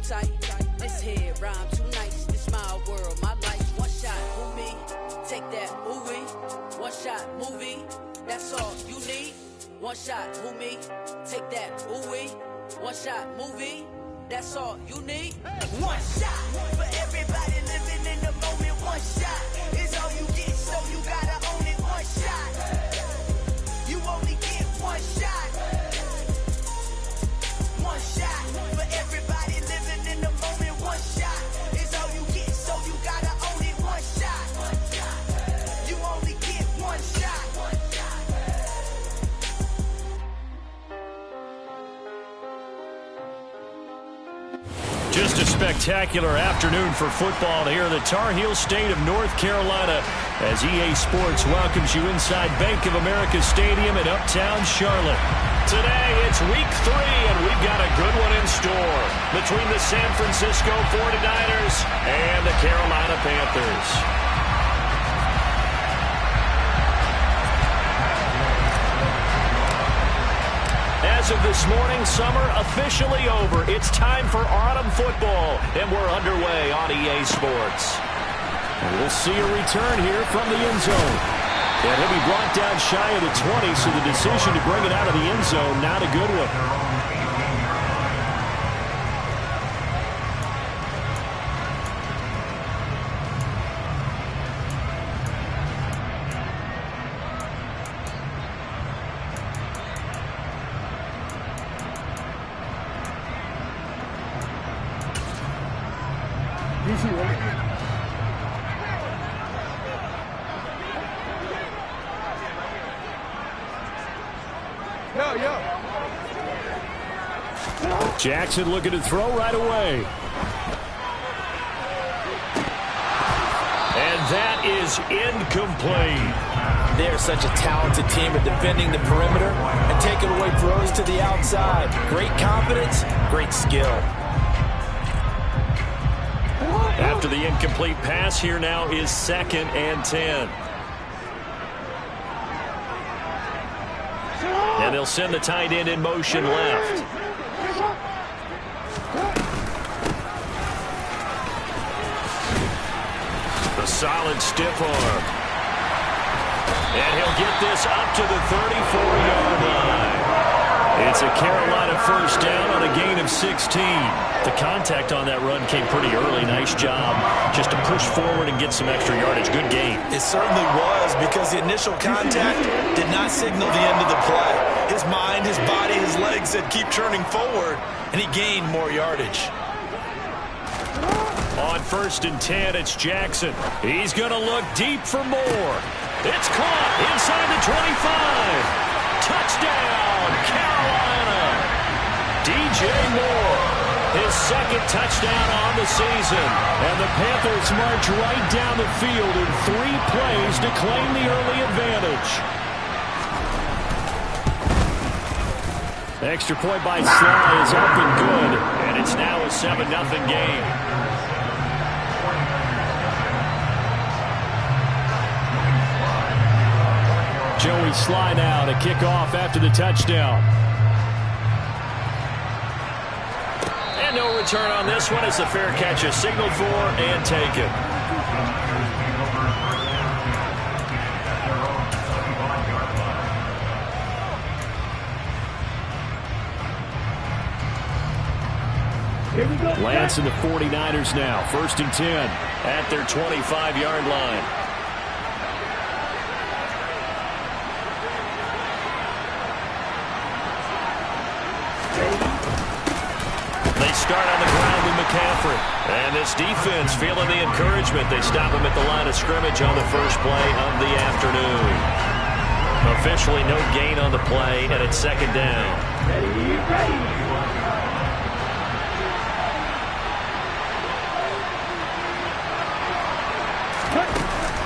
tight. This here rhyme too nice. This my world, my life. One shot, who me? Take that, ooh-wee. One shot, movie. That's all you need. One shot, who me? Take that, ooh-wee. One shot, movie. That's all you need. One shot for everybody living in the moment. One shot is all you get, so you gotta own it. One shot. You only get one shot. One shot for everybody living in the moment. One shot is all you get, so you gotta own it. One shot. You only get one shot. Just a spectacular afternoon for football here in the Tar Heel state of North Carolina as EA Sports welcomes you inside Bank of America Stadium in Uptown Charlotte. Today, it's week 3, and we've got a good one in store between the San Francisco 49ers and the Carolina Panthers. As of this morning, summer officially over. It's time for autumn football, and we're underway on EA Sports. And we'll see a return here from the end zone. And he'll be brought down shy of the 20, so the decision to bring it out of the end zone, not a good one. Jackson looking to throw right away. And that is incomplete. They're such a talented team at defending the perimeter and taking away throws to the outside. Great confidence, great skill. After the incomplete pass, here now is 2nd and 10. And they'll send the tight end in motion left. A solid stiff arm. And he'll get this up to the 34-yard line. It's a Carolina first down on a gain of 16. The contact on that run came pretty early. Nice job just to push forward and get some extra yardage. Good game. It certainly was, because the initial contact did not signal the end of the play. His mind, his body, his legs said keep churning forward, and he gained more yardage. On 1st and 10, it's Jackson. He's going to look deep for more. It's caught inside the 25. Touchdown, Carolina. DJ Moore, his 2nd touchdown on the season. And the Panthers march right down the field in 3 plays to claim the early advantage. Extra point by Sly is up and good. And it's now a 7-0 game. Joey Sly now to kick off after the touchdown. And no return on this one as the fair catch is signaled for and taken. Lance and the 49ers now. 1st and 10 at their 25-yard line. They start on the ground with McCaffrey. And this defense feeling the encouragement. They stop him at the line of scrimmage on the first play of the afternoon. Officially no gain on the play, and it's 2nd down. Ready.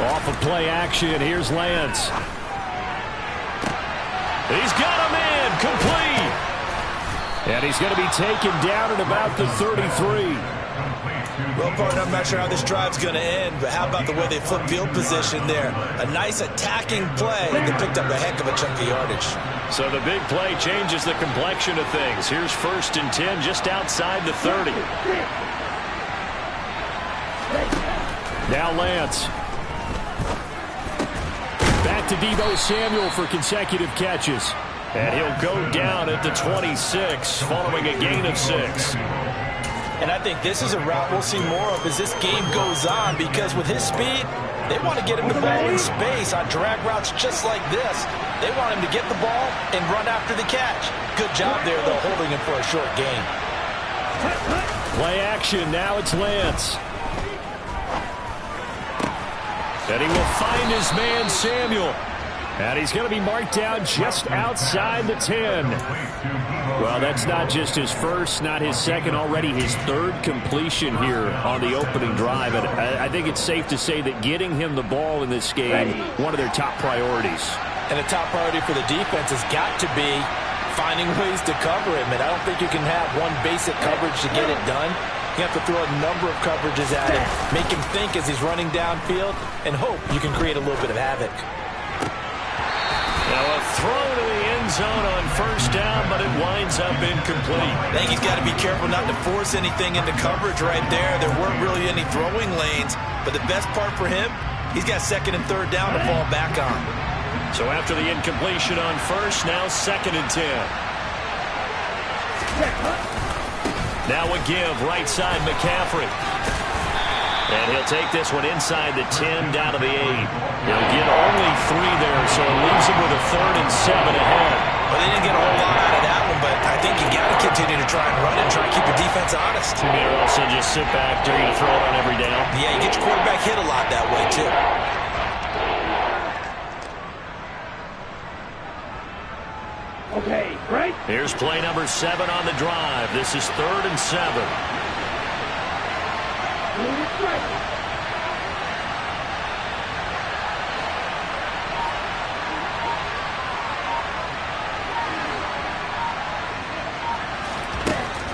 Off of play action, here's Lance. He's got him in, complete. And he's going to be taken down at about the 33. Well, partner, I'm not sure how this drive's going to end, but how about the way they flip field position there? A nice attacking play, and they picked up a heck of a chunk of yardage. So the big play changes the complexion of things. Here's 1st and 10 just outside the 30. Now Lance. Back to Deebo Samuel for consecutive catches. And he'll go down at the 26 following a gain of 6. And I think this is a route we'll see more of as this game goes on, because with his speed, they want to get him the ball in space on drag routes just like this. They want him to get the ball and run after the catch. Good job there, though, holding him for a short gain. Play action. Now it's Lance. And he will find his man, Samuel. And he's going to be marked down just outside the 10. Well, that's not just his first, not his second, already his 3rd completion here on the opening drive. And I think it's safe to say that getting him the ball in this game, one of their top priorities. And the top priority for the defense has got to be finding ways to cover him. And I don't think you can have one basic coverage to get it done. You have to throw a number of coverages at him, make him think as he's running downfield, and hope you can create a little bit of havoc. Now a throw to the end zone on 1st down, but it winds up incomplete. I think he's got to be careful not to force anything into coverage right there. There weren't really any throwing lanes, but the best part for him, he's got 2nd and 3rd down to fall back on. So after the incompletion on 1st, now 2nd and 10. Now a give, right side McCaffrey. And he'll take this one inside the 10, down to the 8. He'll get only 3 there, so it leaves him with a 3rd and 7 ahead. Well, they didn't get a whole lot out of that one, but I think you got to continue to try and run it and try to keep your defense honest. You may also just sit back there and throw it on every down. Yeah, you get your quarterback hit a lot that way, too. Okay, right. Here's play number 7 on the drive. This is 3rd and 7.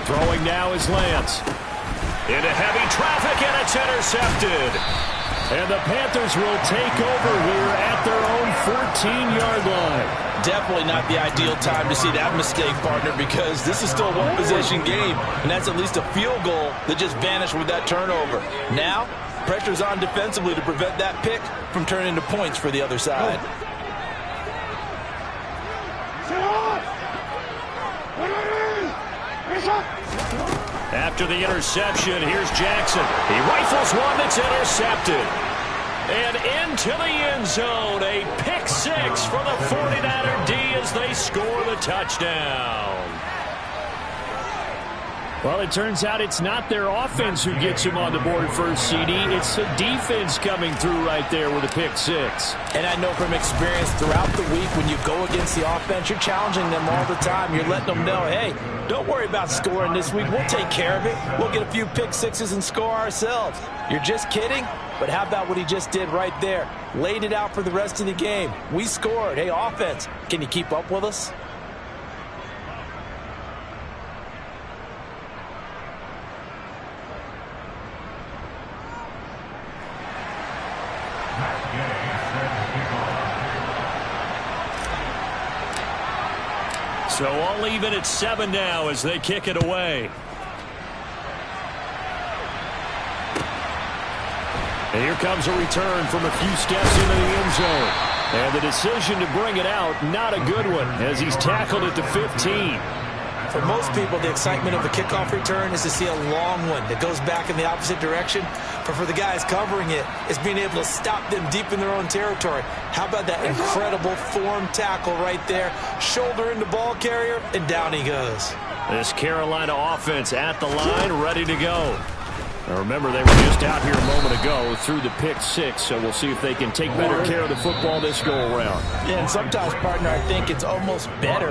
Throwing now is Lance. Into heavy traffic, and it's intercepted. And the Panthers will take over here at their own 14-yard line. Definitely not the ideal time to see that mistake, partner, because this is still a one-possession game, and that's at least a field goal that just vanished with that turnover. Now, pressure's on defensively to prevent that pick from turning into points for the other side. After the interception, here's Jackson. He rifles one that's intercepted. And into the end zone, a pick 6 for the 49er D as they score the touchdown. Well, it turns out it's not their offense who gets him on the board first, CD. It's the defense coming through right there with a pick 6. And I know from experience throughout the week when you go against the offense, you're challenging them all the time. You're letting them know, hey, don't worry about scoring this week. We'll take care of it. We'll get a few pick 6s and score ourselves. You're just kidding? But how about what he just did right there? Laid it out for the rest of the game. We scored. Hey, offense, can you keep up with us? So all even at 7 now as they kick it away. And here comes a return from a few steps into the end zone. And the decision to bring it out, not a good one, as he's tackled at the 15. For most people, the excitement of a kickoff return is to see a long one that goes back in the opposite direction. But for the guys covering it, it's being able to stop them deep in their own territory. How about that incredible form tackle right there? Shoulder in the ball carrier, and down he goes. This Carolina offense at the line, ready to go. Now remember, they were just out here a moment ago through the pick 6, so we'll see if they can take better care of the football this go-around. Yeah, and sometimes, partner, I think it's almost better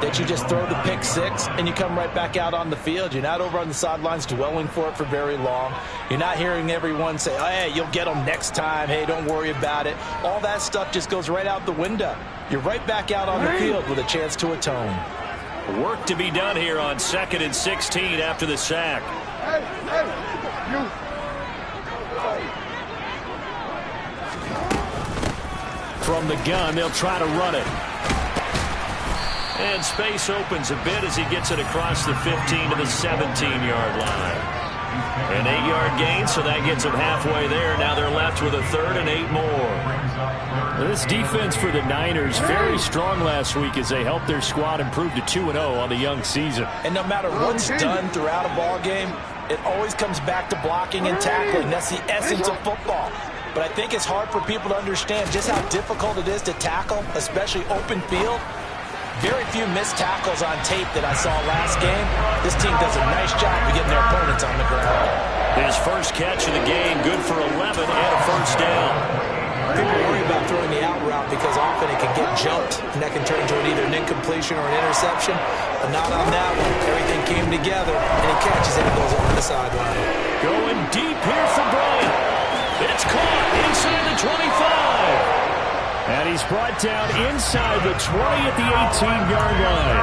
that you just throw the pick 6 and you come right back out on the field. You're not over on the sidelines dwelling for it for very long. You're not hearing everyone say, oh, hey, you'll get them next time. Hey, don't worry about it. All that stuff just goes right out the window. You're right back out on the field with a chance to atone. Work to be done here on 2nd and 16 after the sack. From the gun, they'll try to run it. And space opens a bit as he gets it across the 15 to the 17-yard line. An 8-yard gain, so that gets them halfway there. Now they're left with a 3rd and 8 more. This defense for the Niners, very strong last week as they helped their squad improve to 2-0 on the young season. And no matter what's done throughout a ball game, it always comes back to blocking and tackling. That's the essence of football. But I think it's hard for people to understand just how difficult it is to tackle, especially open field. Very few missed tackles on tape that I saw last game. This team does a nice job of getting their opponents on the ground. His first catch of the game, good for 11 and a first down. People worry about throwing the out route because often it can get jumped, and that can turn into either an incompletion or an interception. But not on that one. Everything came together, and he catches it and goes over the sideline. Going deep here for Bryant. It's caught inside the 25. And he's brought down inside the 20 at the 18-yard line.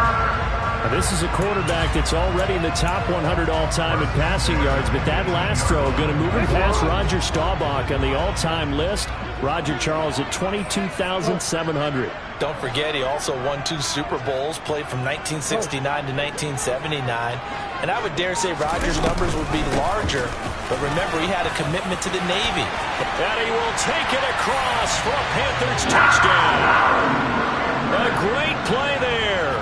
Now, this is a quarterback that's already in the top 100 all-time in passing yards, but that last throw going to move him past Roger Staubach on the all-time list. Roger Charles at 22,700. Don't forget, he also won 2 Super Bowls, played from 1969 to 1979. And I would dare say Roger's numbers would be larger, but remember, he had a commitment to the Navy. And he will take it across for a Panthers touchdown. A great play there.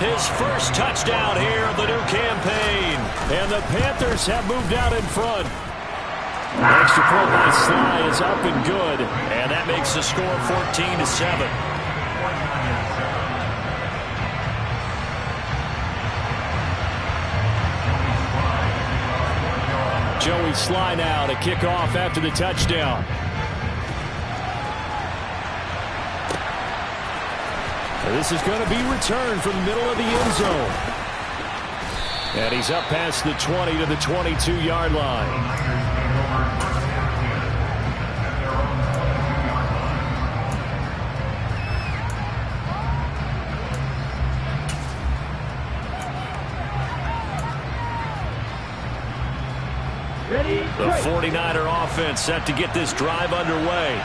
His first touchdown here of the new campaign. And the Panthers have moved out in front. The extra point by Sly is up and good. And that makes the score 14-7. Joey Sly now to kick off after the touchdown. And this is going to be returned from the middle of the end zone. And he's up past the 20 to the 22-yard line. The 49er offense set to get this drive underway.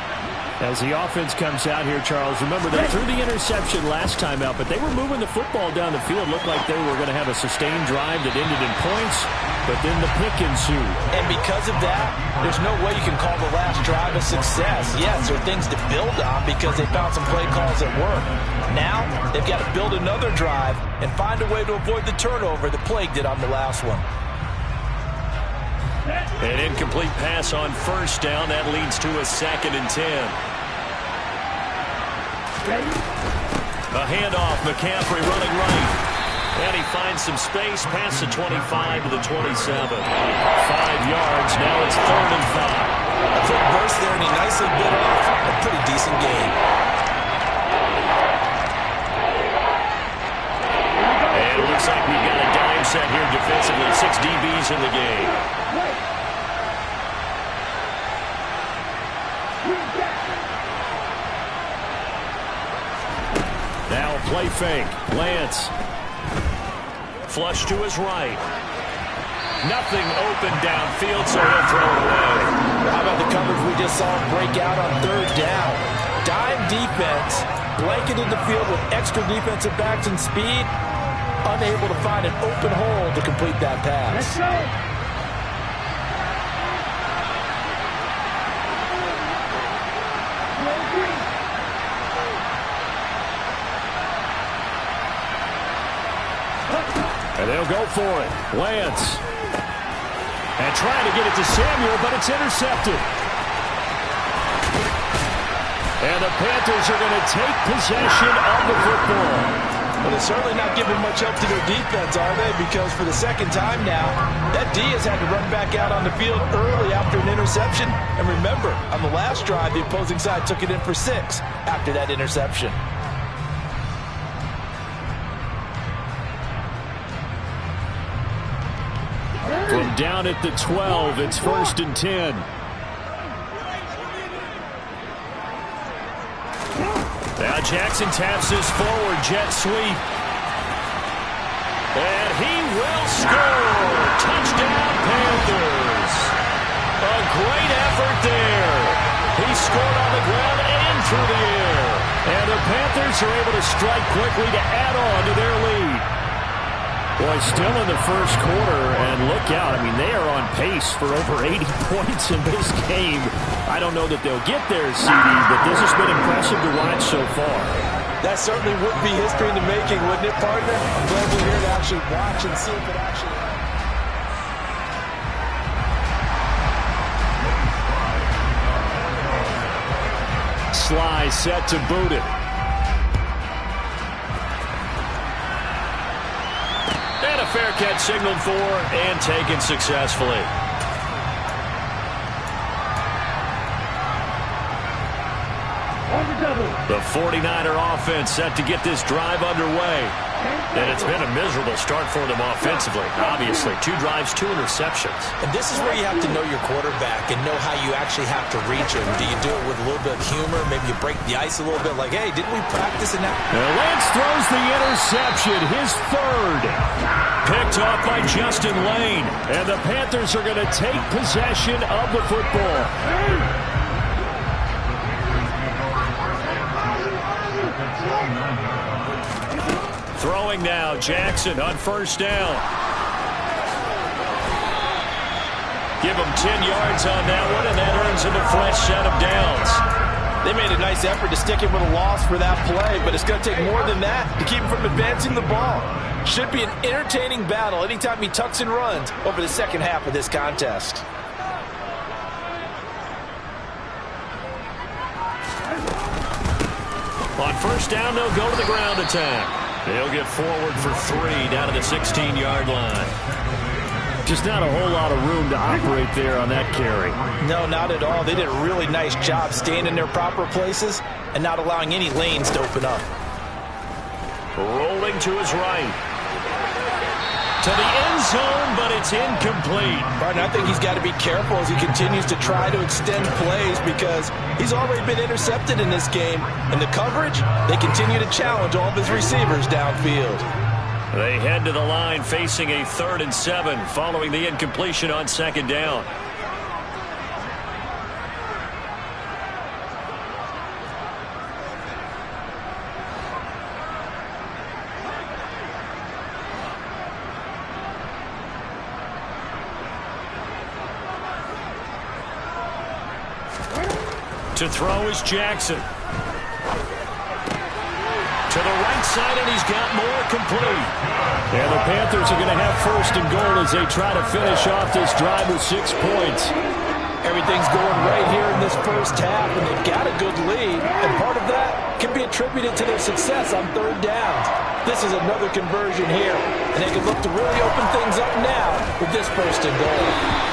As the offense comes out here, Charles, remember they threw the interception last time out, but they were moving the football down the field. Looked like they were going to have a sustained drive that ended in points, but then the pick ensued. And because of that, there's no way you can call the last drive a success. Yes, there are things to build on because they found some play calls that work. Now, they've got to build another drive and find a way to avoid the turnover that plagued it on the last one. An incomplete pass on first down. That leads to a 2nd and 10. A handoff. McCaffrey running right. And he finds some space past the 25 to the 27. 5 yards. Now it's 3rd and 5. A quick burst there, and he nicely bit off a pretty decent gain. And it looks like we've got a dime set here defensively. 6 DBs in the game. Now a play fake. Lance. Flush to his right. Nothing open downfield, so he'll throw it away. How about the coverage we just saw break out on 3rd down? Dime defense, blanketed the field with extra defensive backs and speed, unable to find an open hole to complete that pass. Let's go. And they'll go for it. Lance. And trying to get it to Samuel, but it's intercepted. And the Panthers are going to take possession of the football. Well, they're certainly not giving much help to their defense, are they? Because for the 2nd time now, that D has had to run back out on the field early after an interception. And remember, on the last drive, the opposing side took it in for 6 after that interception. From down at the 12, it's 1st and 10. Now Jackson taps this forward jet sweep. And he will score. Touchdown, Panthers. A great effort there. He scored on the ground and through the air. And the Panthers are able to strike quickly to add on to their lead. Boy, still in the first quarter, and look out. I mean, they are on pace for over 80 points in this game. I don't know that they'll get there, CD, but this has been impressive to watch so far. That certainly would be history in the making, wouldn't it, partner? I'm glad we're here to actually watch and see if it actually... Sly set to boot it. And a fair catch signaled for and taken successfully. The 49er offense set to get this drive underway. And it's been a miserable start for them offensively. Obviously, 2 drives, 2 interceptions. And this is where you have to know your quarterback and know how you actually have to reach him. Do you do it with a little bit of humor? Maybe you break the ice a little bit like, hey, didn't we practice in that? And Lance throws the interception, his third. Picked off by Justin Lane. And the Panthers are going to take possession of the football. Throwing now, Jackson on first down. Give him 10 yards on that one, and that earns him a fresh set of downs. They made a nice effort to stick him with a loss for that play, but it's going to take more than that to keep him from advancing the ball. Should be an entertaining battle anytime he tucks and runs over the second half of this contest. On first down, they'll go to the ground attack. They'll get forward for 3 down to the 16-yard line. Just not a whole lot of room to operate there on that carry. No, not at all. They did a really nice job staying in their proper places and not allowing any lanes to open up. Rolling to his right. To the end zone, but it's incomplete. Partner, I think he's got to be careful as he continues to try to extend plays because he's already been intercepted in this game. And the coverage, they continue to challenge all of his receivers downfield. They head to the line facing a 3rd and 7 following the incompletion on second down. To throw is Jackson. To the right side, and he's got more complete. And the Panthers are going to have first and goal as they try to finish off this drive with 6 points. Everything's going right here in this first half, and they've got a good lead. And part of that can be attributed to their success on 3rd downs. This is another conversion here, and they can look to really open things up now with this first and goal.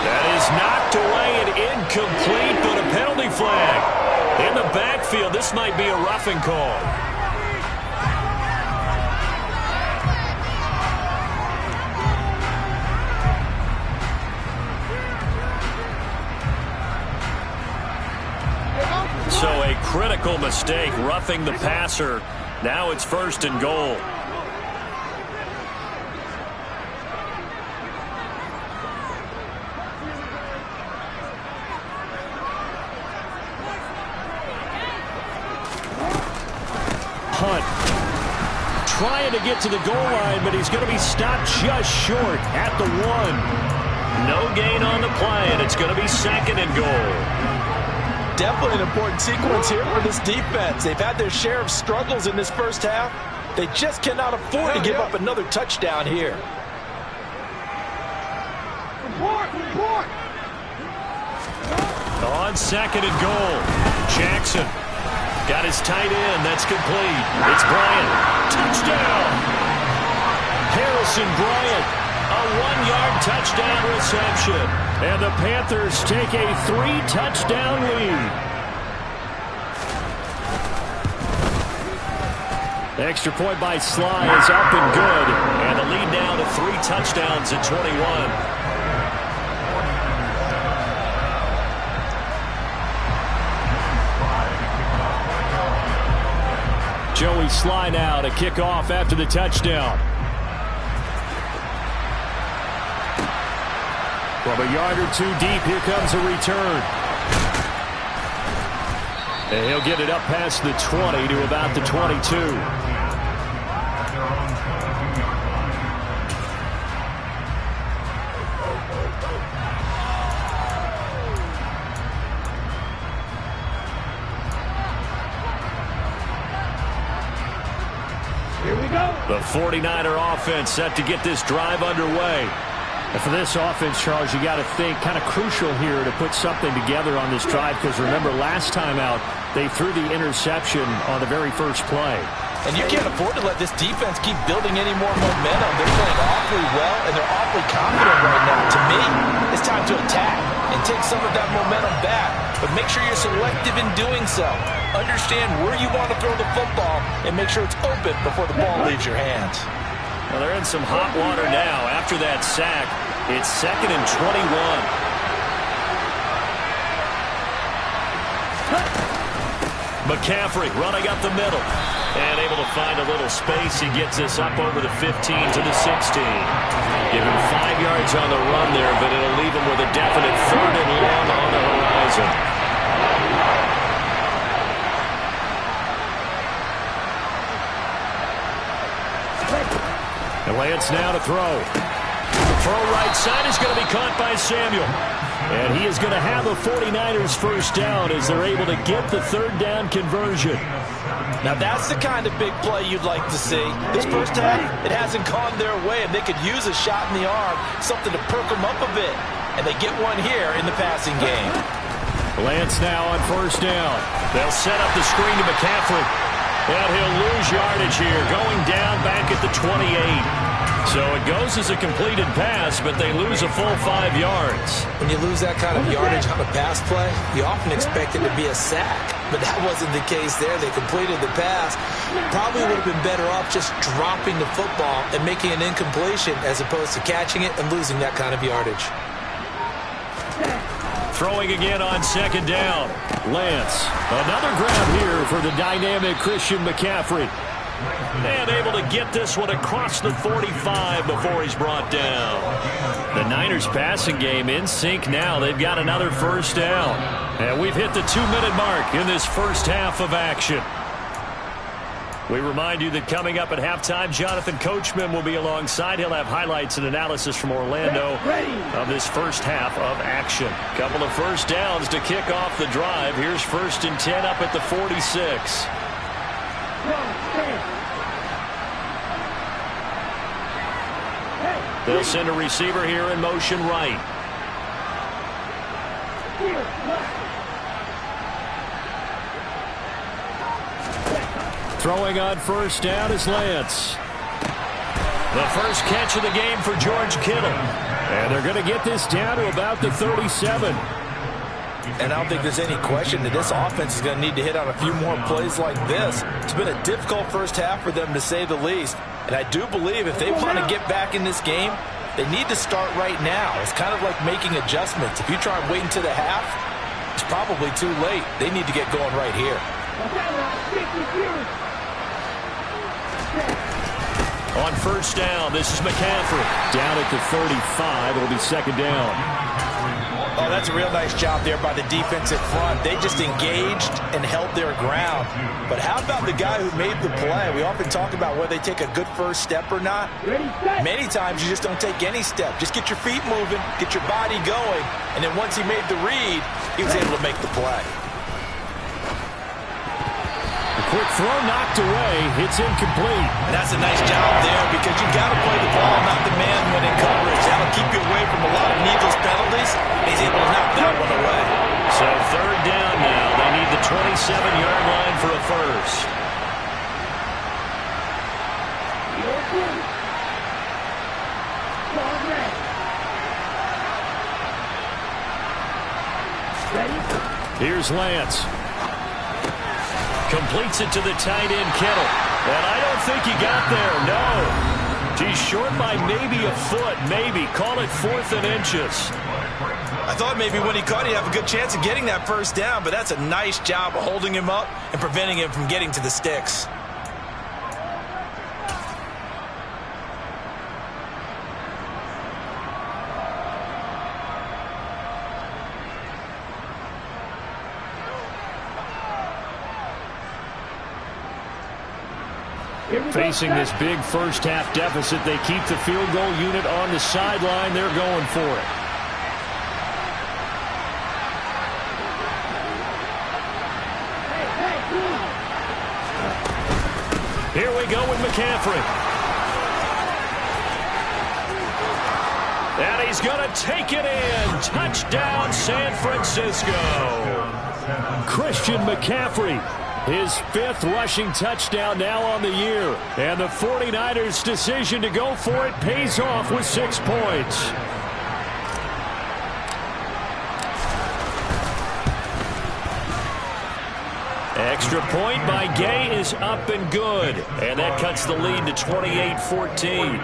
That is knocked away and incomplete, but a penalty flag. In the backfield, this might be a roughing call. So a critical mistake, roughing the passer. Now it's first and goal. Hunt trying to get to the goal line, but he's going to be stopped just short at the 1. No gain on the play, and it's going to be 2nd and goal. Definitely an important sequence here for this defense. They've had their share of struggles in this first half. They just cannot afford to give up another touchdown here. On 2nd and goal, Jackson got his tight end. That's complete. It's Bryant. Touchdown. Harrison Bryant. A 1-yard touchdown reception. And the Panthers take a 3-touchdown lead. The extra point by Sly is up and good. And the lead now to 3 touchdowns at 21. Joey Sly now to kick off after the touchdown. From a yard or two deep, here comes a return. And he'll get it up past the 20 to about the 22. Here we go. The 49er offense set to get this drive underway. And for this offense, Charles, you got to think kind of crucial here to put something together on this drive, because remember, last time out, they threw the interception on the very first play. And you can't afford to let this defense keep building any more momentum. They're playing awfully well, and they're awfully confident right now. To me, it's time to attack and take some of that momentum back. But make sure you're selective in doing so. Understand where you want to throw the football and make sure it's open before the ball leaves your hands. Well, they're in some hot water now. After that sack, it's 2nd and 21. McCaffrey running up the middle. And able to find a little space. He gets this up over the 15 to the 16. Give him 5 yards on the run there, but it'll leave him with a definite 3rd and long on the horizon. And Lance now to throw. Throw right side is going to be caught by Samuel. And he is going to have the 49ers first down as they're able to get the 3rd down conversion. Now that's the kind of big play you'd like to see. This first half, it hasn't gone their way, and they could use a shot in the arm, something to perk them up a bit. And they get one here in the passing game. Lance now on 1st down. They'll set up the screen to McCaffrey. And he'll lose yardage here, going down back at the 28. So it goes as a completed pass, but they lose a full 5 yards. When you lose that kind of yardage on a pass play, you often expect it to be a sack. But that wasn't the case there. They completed the pass. Probably would have been better off just dropping the football and making an incompletion as opposed to catching it and losing that kind of yardage. Throwing again on 2nd down. Lance. Another grab here for the dynamic Christian McCaffrey. And able to get this one across the 45 before he's brought down. The Niners passing game in sync now. They've got another 1st down. And we've hit the 2-minute mark in this first half of action. We remind you that coming up at halftime, Jonathan Coachman will be alongside. He'll have highlights and analysis from Orlando of this first half of action. Couple of 1st downs to kick off the drive. Here's 1st and 10 up at the 46. They'll send a receiver here in motion right. Throwing on 1st down is Lance. The first catch of the game for George Kittle. And they're going to get this down to about the 37. And I don't think there's any question that this offense is going to need to hit on a few more plays like this. It's been a difficult first half for them, to say the least. And I do believe if they want to get back in this game, they need to start right now. It's kind of like making adjustments. If you try and wait until the half, it's probably too late. They need to get going right here. On 1st down, this is McCaffrey. Down at the 35, it'll be 2nd down. Oh, that's a real nice job there by the defensive front. They just engaged and held their ground. But how about the guy who made the play? We often talk about whether they take a good first step or not. Many times you just don't take any step. Just get your feet moving, get your body going, and then once he made the read, he was able to make the play. Quick throw knocked away. It's incomplete. And that's a nice job there, because you got to play the ball, not the man when in coverage. That'll keep you away from a lot of needless penalties. He's able to knock that one away. So 3rd down now. They need the 27-yard line for a first. Here's Lance. Completes it to the tight end, Kittle. And I don't think he got there, no. He's short by maybe a foot, maybe. Call it 4th and inches. I thought maybe when he caught, he'd have a good chance of getting that first down, but that's a nice job of holding him up and preventing him from getting to the sticks. Facing this big first-half deficit, they keep the field goal unit on the sideline. They're going for it. Here we go with McCaffrey. And he's going to take it in. Touchdown, San Francisco. Christian McCaffrey, his 5th rushing touchdown now on the year. And the 49ers' decision to go for it pays off with 6 points. Extra point by Gay is up and good. And that cuts the lead to 28-14.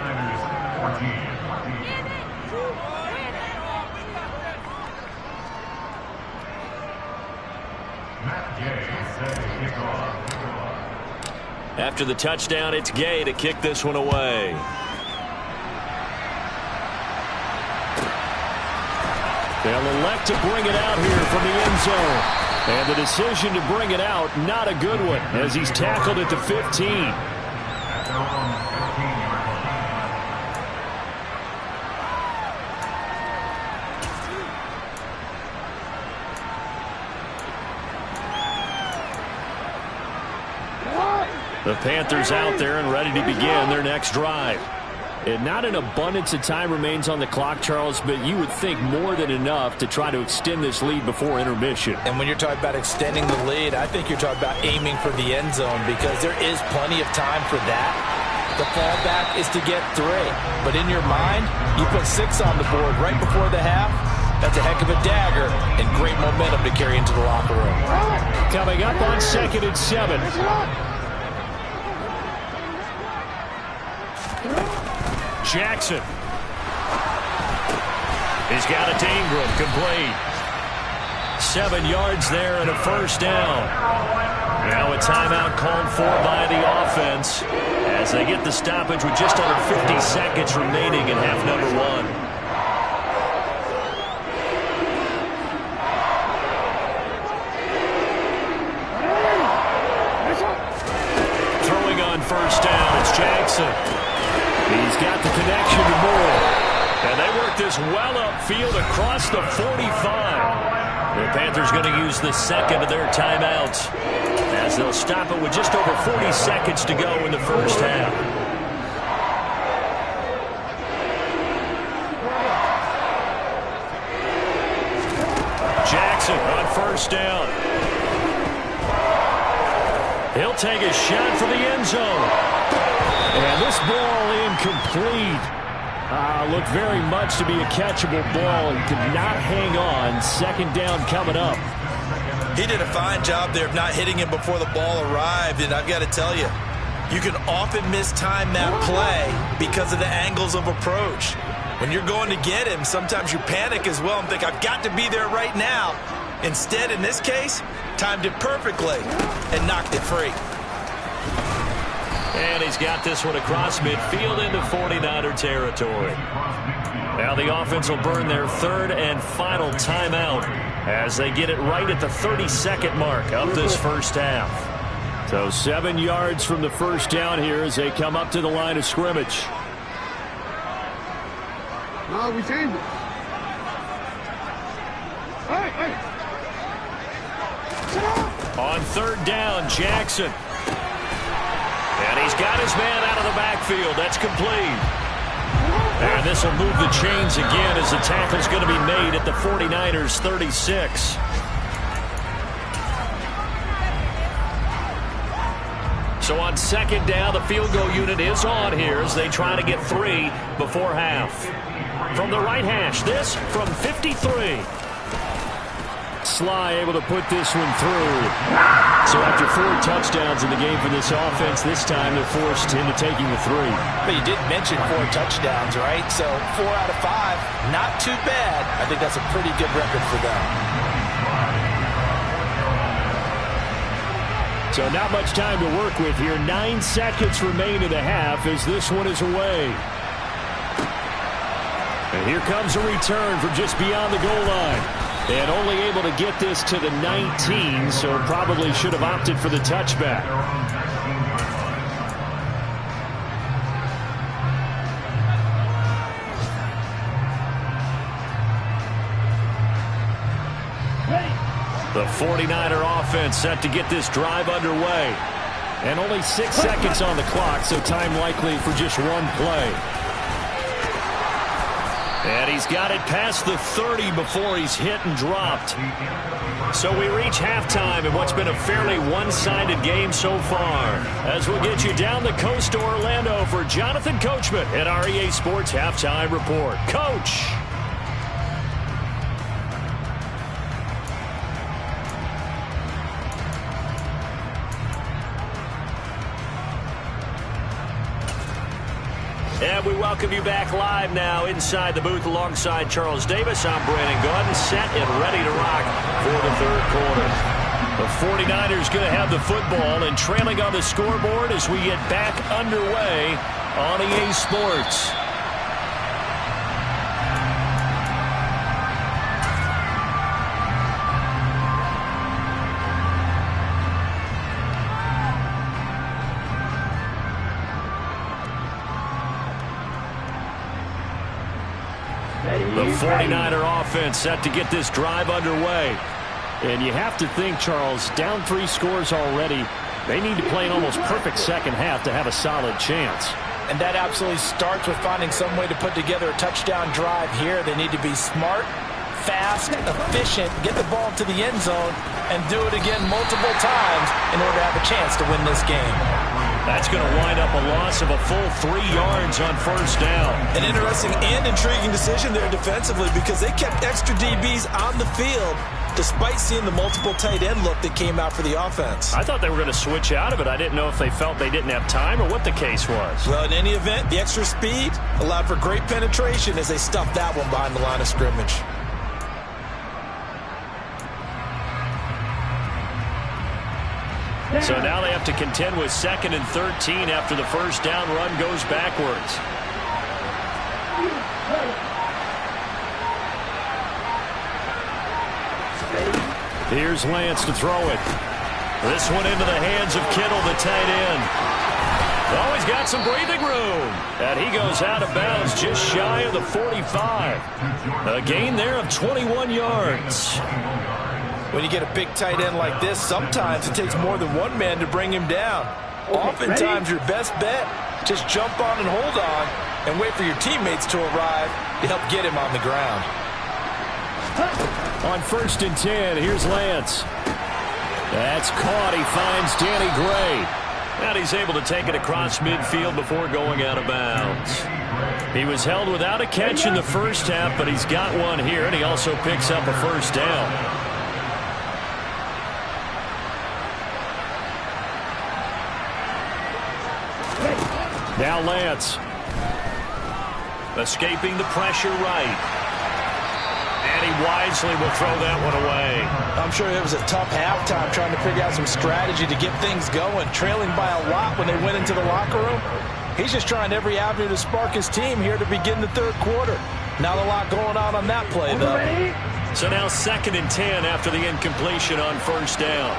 After the touchdown, it's Gay to kick this one away. They'll elect to bring it out here from the end zone. And the decision to bring it out, not a good one, as he's tackled at the 15. The Panthers out there and ready to begin their next drive. And not an abundance of time remains on the clock, Charles, but you would think more than enough to try to extend this lead before intermission. And when you're talking about extending the lead, I think you're talking about aiming for the end zone because there is plenty of time for that. The fallback is to get 3. But in your mind, you put 6 on the board right before the half. That's a heck of a dagger and great momentum to carry into the locker room. Coming up on 2nd and 7. Jackson. He's got it to Ingram, complete. 7 yards there and a first down. Now a timeout called for by the offense as they get the stoppage with just under 50 seconds remaining in half number 1. Throwing on first down, it's Jackson. He's got the connection to Moore. And they work this well upfield across the 45. The Panthers going to use the second of their timeouts as they'll stop it with just over 40 seconds to go in the first half. Jackson on first down. He'll take a shot for the end zone. And this ball incomplete. Looked very much to be a catchable ball. He could not hang on. Second down coming up. He did a fine job there of not hitting him before the ball arrived. And I've got to tell you, you can often mistime that play because of the angles of approach. When you're going to get him, sometimes you panic as well and think, I've got to be there right now. Instead, in this case, timed it perfectly and knocked it free. And he's got this one across midfield into 49er territory. Now the offense will burn their 3rd and final timeout as they get it right at the 32nd mark of this first half. So 7 yards from the first down here as they come up to the line of scrimmage. No, we changed it. Hey. On 3rd down, Jackson. And he's got his man out of the backfield. That's complete. And this will move the chains again as the tackle's going to be made at the 49ers' 36. So on 2nd down, the field goal unit is on here as they try to get 3 before half. From the right hash, this from 53. Sly able to put this one through. So after 4 touchdowns in the game for this offense, this time they're forced into taking the 3. But you did mention 4 touchdowns, right? So 4 out of 5, not too bad. I think that's a pretty good record for them. So not much time to work with here. 9 seconds remain in the half as this one is away. And here comes a return from just beyond the goal line. And only able to get this to the 19, so probably should have opted for the touchback. The 49er offense set to get this drive underway. And only 6 seconds on the clock, so time likely for just one play. And he's got it past the 30 before he's hit and dropped. So we reach halftime in what's been a fairly one-sided game so far. As we'll get you down the coast to Orlando for Jonathan Coachman at our EA Sports Halftime Report. Coach! And we welcome you back live now inside the booth alongside Charles Davis. I'm Brandon Gaudin, set and ready to rock for the third quarter. The 49ers going to have the football and trailing on the scoreboard as we get back underway on EA Sports. The 49er offense set to get this drive underway. And you have to think, Charles, down 3 scores already. They need to play an almost perfect second half to have a solid chance. And that absolutely starts with finding some way to put together a touchdown drive here. They need to be smart, fast, efficient, get the ball to the end zone, and do it again multiple times in order to have a chance to win this game. That's going to wind up a loss of a full 3 yards on first down. An interesting and intriguing decision there defensively because they kept extra DBs on the field despite seeing the multiple tight end look that came out for the offense. I thought they were going to switch out of it. I didn't know if they felt they didn't have time or what the case was. Well, in any event, the extra speed allowed for great penetration as they stuffed that one behind the line of scrimmage. So now they have to contend with 2nd and 13 after the first down run goes backwards. Here's Lance to throw it. This one into the hands of Kittle, the tight end. Oh, he's got some breathing room. And he goes out of bounds just shy of the 45. A gain there of 21 yards. When you get a big tight end like this, sometimes it takes more than one man to bring him down. Oftentimes, your best bet, just jump on and hold on and wait for your teammates to arrive to help get him on the ground. On 1st and 10, here's Lance. That's caught. He finds Danny Gray. And he's able to take it across midfield before going out of bounds. He was held without a catch in the first half, but he's got one here, and he also picks up a first down. Now Lance. Escaping the pressure right. And he wisely will throw that one away. I'm sure it was a tough halftime trying to figure out some strategy to get things going. Trailing by a lot when they went into the locker room. He's just trying every avenue to spark his team here to begin the third quarter. Not a lot going on that play, though. So now 2nd and 10 after the incompletion on first down.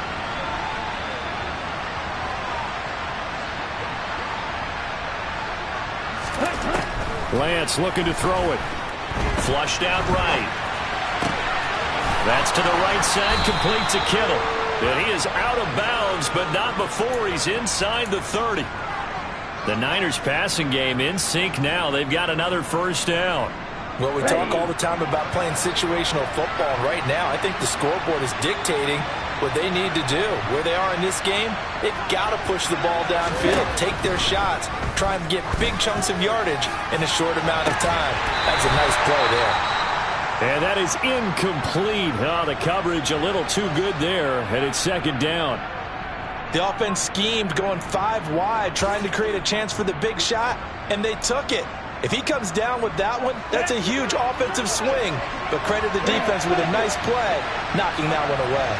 Lance looking to throw it. Flushed out right. That's to the right side, complete to Kittle. And he is out of bounds, but not before he's inside the 30. The Niners passing game in sync now. They've got another first down. Well, we talk all the time about playing situational football. Right now, I think the scoreboard is dictating what they need to do. Where they are in this game, they've got to push the ball downfield, take their shots, try and get big chunks of yardage in a short amount of time. That's a nice play there. And that is incomplete. Oh, the coverage a little too good there, and it's 2nd down. The offense schemed going 5 wide, trying to create a chance for the big shot, and they took it. If he comes down with that one, that's a huge offensive swing. But credit the defense with a nice play, knocking that one away.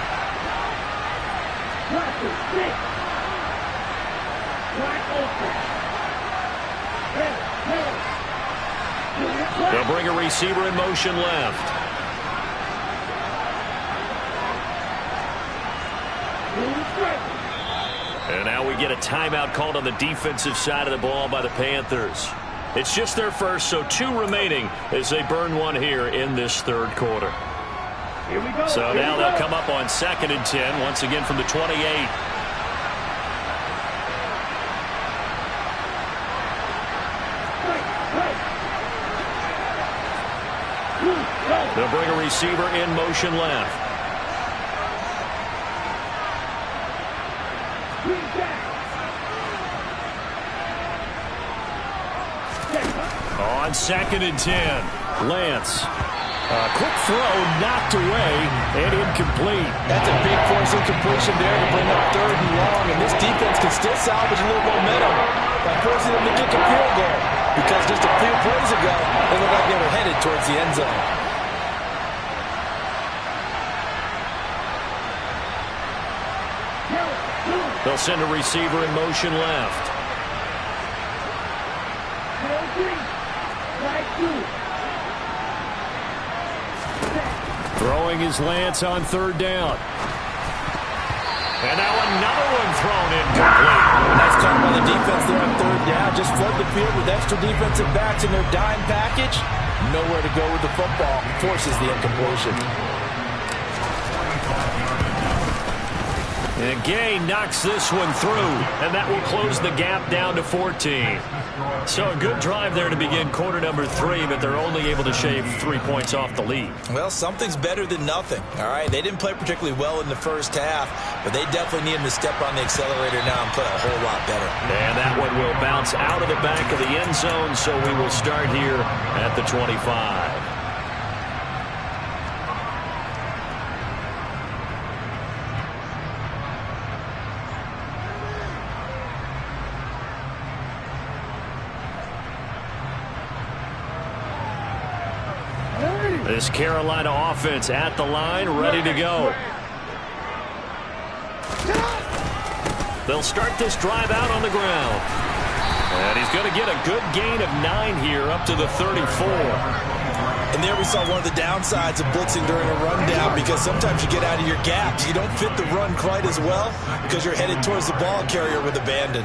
They'll bring a receiver in motion left. And now we get a timeout called on the defensive side of the ball by the Panthers. It's just their first, so 2 remaining as they burn one here in this third quarter. Here we So now they'll come up on 2nd and 10, once again from the 28. They'll bring a receiver in motion left. On 2nd and 10, Lance. Quick throw, knocked away, and incomplete. That's a big force incompletion there to bring up 3rd and long, and this defense can still salvage a little momentum by forcing them to kick a field goal, because just a few plays ago, they looked like they were headed towards the end zone. They'll send a receiver in motion left. Throwing is Lance on 3rd down. And now another one thrown incomplete. Nice call by the defense there on 3rd down. Just flood the field with extra defensive backs in their dime package. Nowhere to go with the football. Forces the incompletion. And Gay knocks this one through, and that will close the gap down to 14. So a good drive there to begin quarter number 3, but they're only able to shave 3 points off the lead. Well, something's better than nothing, all right? They didn't play particularly well in the first half, but they definitely need them to step on the accelerator now and play a whole lot better. And that one will bounce out of the back of the end zone, so we will start here at the 25. This Carolina offense at the line, ready to go. They'll start this drive out on the ground. And he's going to get a good gain of 9 here up to the 34. And there we saw one of the downsides of blitzing during a rundown, because sometimes you get out of your gaps. You don't fit the run quite as well because you're headed towards the ball carrier with abandon.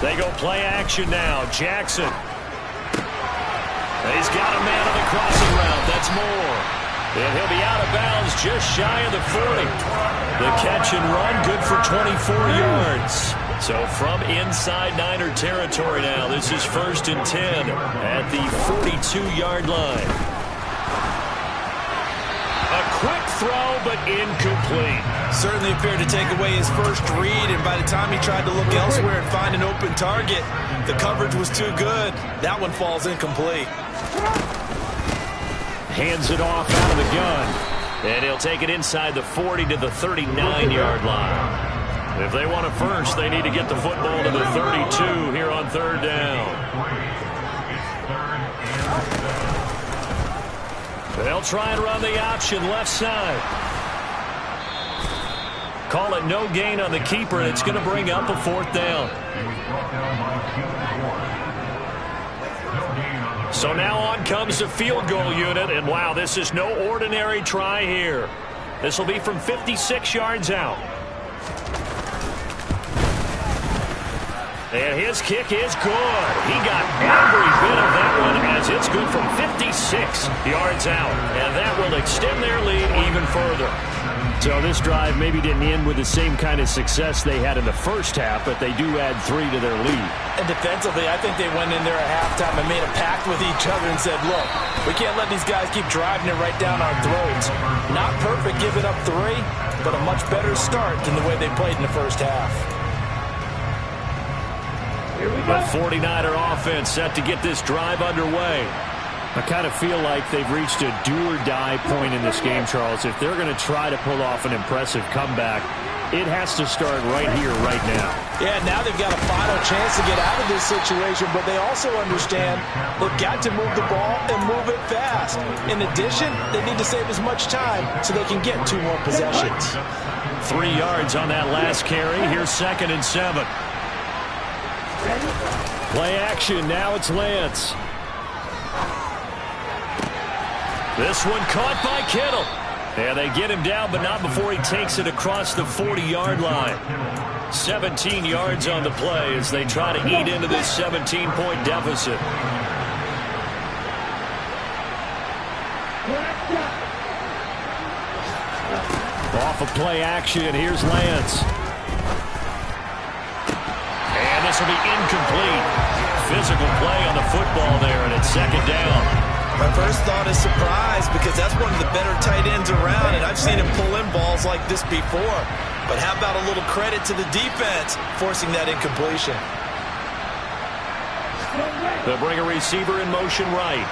They go play action now. Jackson. He's got a man on the crossing route. That's Moore. And he'll be out of bounds just shy of the 40. The catch and run, good for 24 yards. So from inside Niner territory now, this is 1st and 10 at the 42-yard line. A quick throw, but incomplete. Certainly appeared to take away his first read, and by the time he tried to look elsewhere and find an open target, the coverage was too good. That one falls incomplete. Hands it off out of the gun. And he'll take it inside the 40 to the 39-yard line. If they want a first, they need to get the football to the 32 here on 3rd down. They'll try and run the option left side. Call it no gain on the keeper, and it's going to bring up a 4th down. So now on comes the field goal unit, and wow, this is no ordinary try here. This will be from 56 yards out. And his kick is good. He got every bit of that one, as it's good from 56 yards out. And that will extend their lead even further. So this drive maybe didn't end with the same kind of success they had in the first half, but they do add 3 to their lead. And defensively, I think they went in there at halftime and made a pact with each other and said, look, we can't let these guys keep driving it right down our throats. Not perfect giving up 3, but a much better start than the way they played in the first half. The 49er offense set to get this drive underway. I kind of feel like they've reached a do-or-die point in this game, Charles. If they're going to try to pull off an impressive comeback, it has to start right here, right now. Yeah, now they've got a final chance to get out of this situation, but they also understand they've got to move the ball and move it fast. In addition, they need to save as much time so they can get 2 more possessions. 3 yards on that last carry. Here's 2nd and 7. Play action. Now it's Lance. This one caught by Kittle. And they get him down, but not before he takes it across the 40-yard line. 17 yards on the play as they try to eat into this 17-point deficit. Off of play action, here's Lance. And this will be incomplete. Physical play on the football there, and it's second down. My first thought is surprise, because that's one of the better tight ends around, and I've seen him pull in balls like this before. But how about a little credit to the defense forcing that incompletion? They'll bring a receiver in motion right.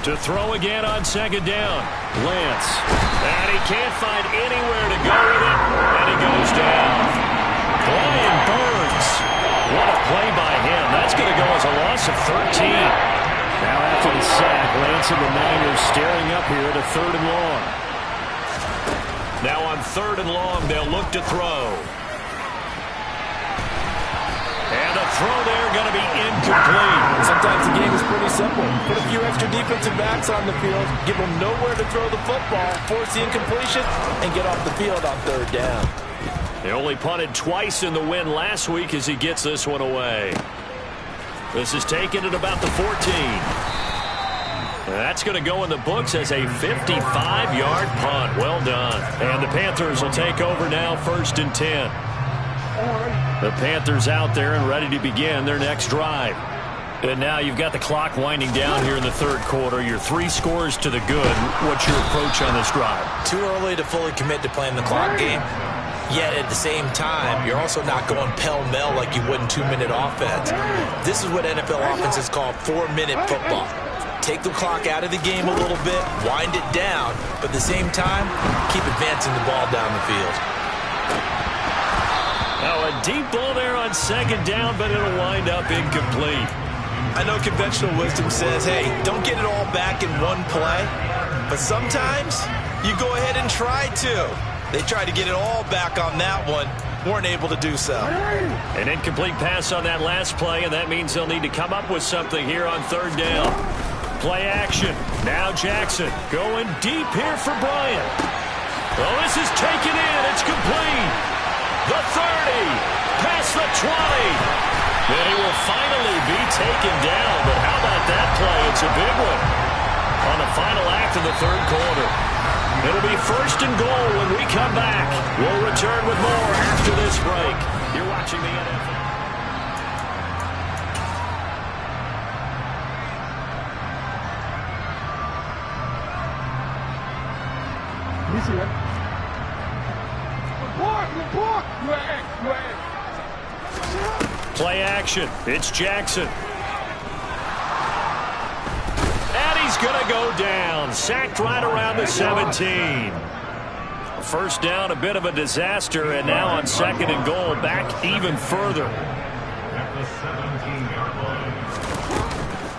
To throw again on second down. Lance. And he can't find anywhere to go with it. And he goes down. Brian Burns. What a play by him. That's going to go as a loss of 13. Now after the sack, Lance and the Niners staring up here at a 3rd and long. Now on 3rd and long, they'll look to throw. And the throw there going to be incomplete. Sometimes the game is pretty simple. Put a few extra defensive backs on the field, give them nowhere to throw the football, force the incompletion, and get off the field on 3rd down. They only punted twice in the win last week as he gets this one away. This is taken at about the 14. That's going to go in the books as a 55-yard punt. Well done. And the Panthers will take over now, 1st and 10. The Panthers out there and ready to begin their next drive. And now you've got the clock winding down here in the 3rd quarter. You're 3 scores to the good. What's your approach on this drive? Too early to fully commit to playing the clock game. Yet at the same time, you're also not going pell-mell like you would in 2-minute offense. This is what NFL offenses call 4-minute football. Take the clock out of the game a little bit, wind it down, but at the same time, keep advancing the ball down the field. Now a deep ball there on 2nd down, but it'll wind up incomplete. I know conventional wisdom says, hey, don't get it all back in one play, but sometimes you go ahead and try to. They tried to get it all back on that one, weren't able to do so. An incomplete pass on that last play, and that means they'll need to come up with something here on 3rd down. Play action. Now Jackson going deep here for Bryant. Well, this is taken in. It's complete. The 30. Past the 20. Then he will finally be taken down. But how about that play? It's a big one on the final act of the 3rd quarter. It'll be 1st and goal when we come back. We'll return with more after this break. You're watching the NFL. Play action. It's Jackson. And he's going to go down. Sacked right around the 17. First down, a bit of a disaster, and now on 2nd and goal, back even further.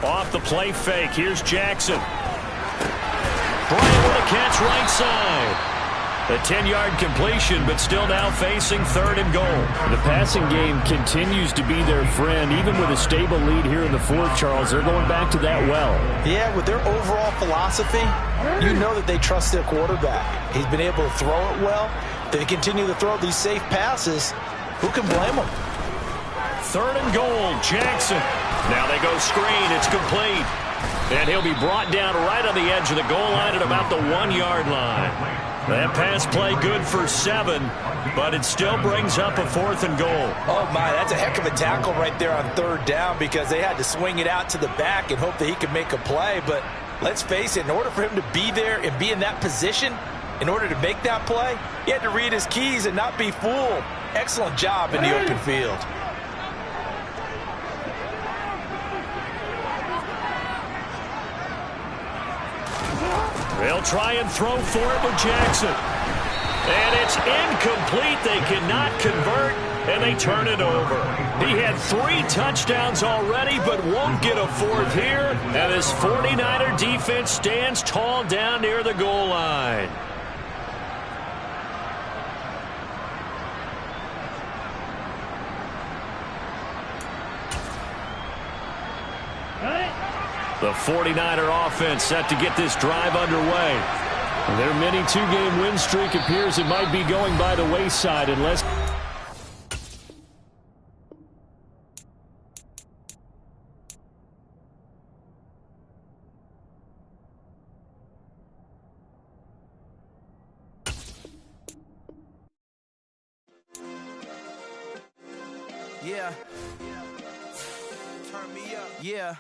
Off the play fake, here's Jackson. Bryant with a catch right side. A 10-yard completion, but still now facing 3rd and goal. The passing game continues to be their friend. Even with a stable lead here in the 4th, Charles, they're going back to that well. Yeah, with their overall philosophy, you know that they trust their quarterback. He's been able to throw it well. They continue to throw these safe passes. Who can blame them? 3rd and goal, Jackson. Now they go screen. It's complete. And he'll be brought down right on the edge of the goal line at about the 1-yard line. That pass play good for 7, but it still brings up a 4th and goal. Oh, my, that's a heck of a tackle right there on 3rd down because they had to swing it out to the back and hope that he could make a play. But let's face it, in order for him to be there and be in that position, in order to make that play, he had to read his keys and not be fooled. Excellent job in the open field. They'll try and throw for it with Jackson. And it's incomplete. They cannot convert, and they turn it over. He had 3 touchdowns already, but won't get a 4th here. And this 49er defense stands tall down near the goal line. The 49er offense set to get this drive underway. And their mini two-game win streak appears it might be going by the wayside unless... Yeah. Turn me up. Yeah.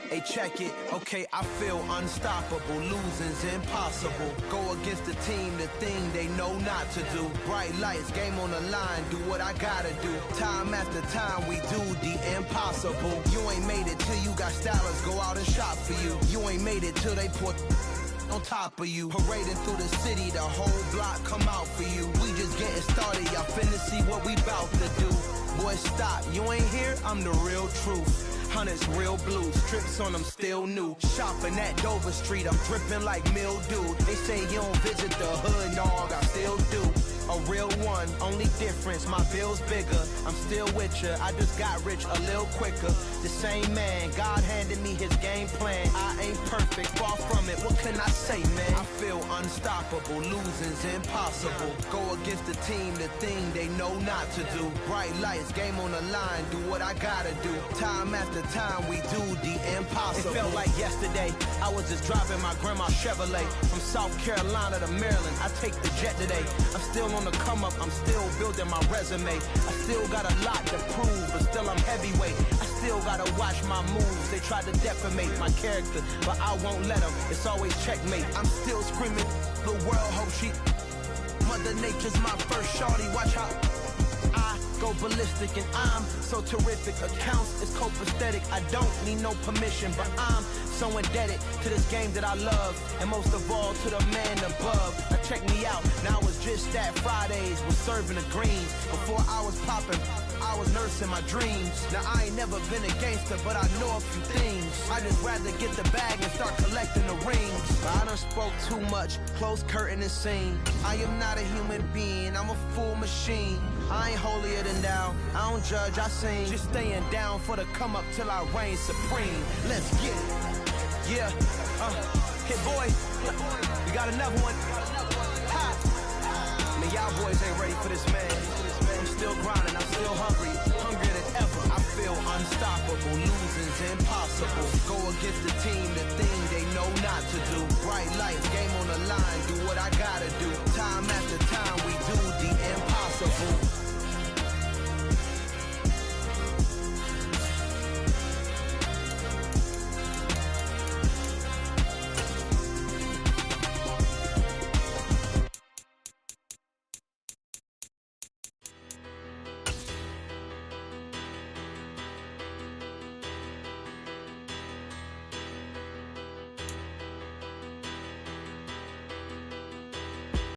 Hey, check it. Okay, I feel unstoppable. Losing's impossible. Go against the team, the thing they know not to do. Bright lights, game on the line, do what I gotta do. Time after time, we do the impossible. You ain't made it till you got stylers go out and shop for you. You ain't made it till they put on top of you. Parading through the city, the whole block come out for you. We just getting started, y'all finna see what we bout to do. Boy, stop, you ain't here, I'm the real truth. Hunters, real blues, strips on them still new. Shopping at Dover Street, I'm dripping like mildew. They say you don't visit the hood, dog, I still do. A real one, only difference, my bill's bigger. I'm still with ya, I just got rich a little quicker. The same man, God handed me his game plan. I ain't perfect, far from it, what can I say, man? I feel unstoppable, losing's impossible. Go against the team, the thing they know not to do. Bright lights, game on the line, do what I gotta do. Time after time, we do the impossible. It felt like yesterday, I was just driving my grandma's Chevrolet. From South Carolina to Maryland, I take the jet today. I'm still on the come up, I'm still building my resume. I still got a lot to prove, but still I'm heavyweight. I still gotta watch my moves. They tried to defamate my character, but I won't let them. It's always checkmate. I'm still screaming, the world hope she... Mother Nature's my first shorty, watch how I go ballistic and I'm so terrific. Accounts is copacetic, I don't need no permission, but I'm so indebted to this game that I love, and most of all to the man above. Now check me out, now it's just that Fridays was serving the greens. Before I was popping, I was nursing my dreams. Now I ain't never been a gangster, but I know a few things. I just rather get the bag and start collecting the rings. I done spoke too much, close curtain and scene. I am not a human being, I'm a full machine. I ain't holier than thou, I don't judge, I sing. Just staying down for the come up till I reign supreme. Let's get it. Yeah, hit boy, we got another one. Ha! Man, y'all boys ain't ready for this, man. I'm still grinding, I'm still hungry, hungrier than ever. I feel unstoppable, losing's impossible. Go against the team, the thing they know not to do. Bright lights, game on the line, do what I gotta do.